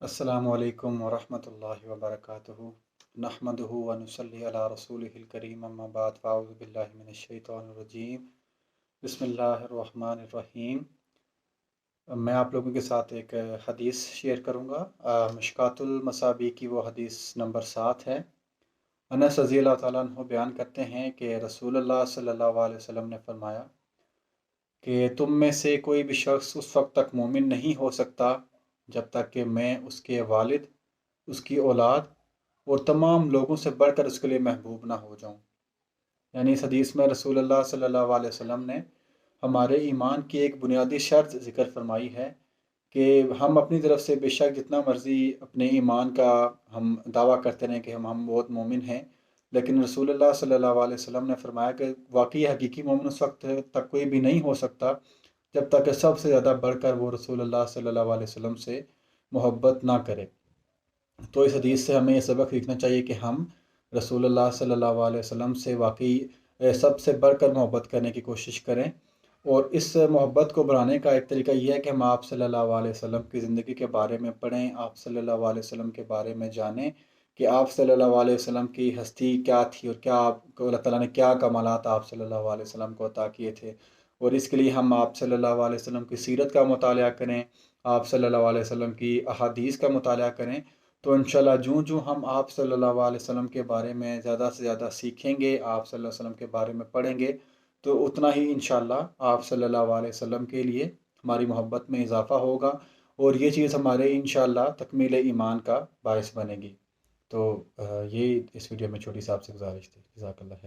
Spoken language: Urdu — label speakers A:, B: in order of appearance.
A: السلام علیکم ورحمۃ اللہ وبرکاتہ نحمدہ ونصلی علی رسولہ الکریم اما بعد فاعوذ باللہ من الشیطان الرجیم بسم اللہ الرحمن الرحیم۔ میں آپ لوگوں کے ساتھ ایک حدیث شیئر کروں گا۔ مشکوٰۃ المصابیح کی وہ حدیث نمبر 7 ہے۔ انس رضی اللہ تعالیٰ عنہ بیان کرتے ہیں کہ رسول اللہ صلی اللہ علیہ وسلم نے فرمایا کہ تم میں سے کوئی بھی شخص اس وقت تک مومن نہیں ہو سکتا جب تک کہ میں اس کے والد، اس کی اولاد اور تمام لوگوں سے بڑھ کر اس کے لیے محبوب نہ ہو جاؤں۔ یعنی اس حدیث میں رسول اللہ صلی اللہ علیہ وسلم نے ہمارے ایمان کی ایک بنیادی شرط ذکر فرمائی ہے کہ ہم اپنی طرف سے بے شک جتنا مرضی اپنے ایمان کا ہم دعویٰ کرتے رہیں کہ ہم بہت مومن ہیں، لیکن رسول اللہ صلی اللہ علیہ وسلم نے فرمایا کہ واقعی حقیقی مومن اس وقت تک کوئی بھی نہیں ہو سکتا جب تک کہ سب سے زیادہ بڑھ کر وہ رسول اللہ صلی اللہ علیہ وسلم سے محبت نہ کرے۔ تو اس حدیث سے ہمیں یہ سبق سیکھنا چاہیے کہ ہم رسول اللہ صلی اللہ علیہ وسلم سے واقعی سب سے بڑھ کر محبت کرنے کی کوشش کریں، اور اس محبت کو بڑھانے کا ایک طریقہ یہ ہے کہ ہم آپ صلی اللہ علیہ وسلم کی زندگی کے بارے میں پڑھیں، آپ صلی اللہ علیہ وسلم کے بارے میں جانیں کہ آپ صلی اللہ علیہ وسلم کی ہستی کیا تھی اور کیا آپ کو اللہ تعالیٰ نے کیا کمالات آپ صلی اللہ علیہ وسلم کو عطا کیے تھے۔ اور اس کے لیے ہم آپ صلی اللہ علیہ وسلم کی سیرت کا مطالعہ کریں، آپ صلی اللہ علیہ وسلم کی احادیث کا مطالعہ کریں، تو انشاءاللہ جوں ہم آپ صلی اللہ علیہ وسلم کے بارے میں زیادہ سے زیادہ سیکھیں گے، آپ صلی اللہ علیہ وسلم کے بارے میں پڑھیں گے، تو اتنا ہی انشاءاللہ آپ صلی اللہ علیہ وسلم کے لیے ہماری محبت میں اضافہ ہوگا، اور یہ چیز ہمارے انشاءاللہ تکمیل ایمان کا باعث بنے گی۔ تو یہ اس ویڈیو میں چھوٹی سی آپ سے گزارش تھی۔ جزاک اللہ خیر۔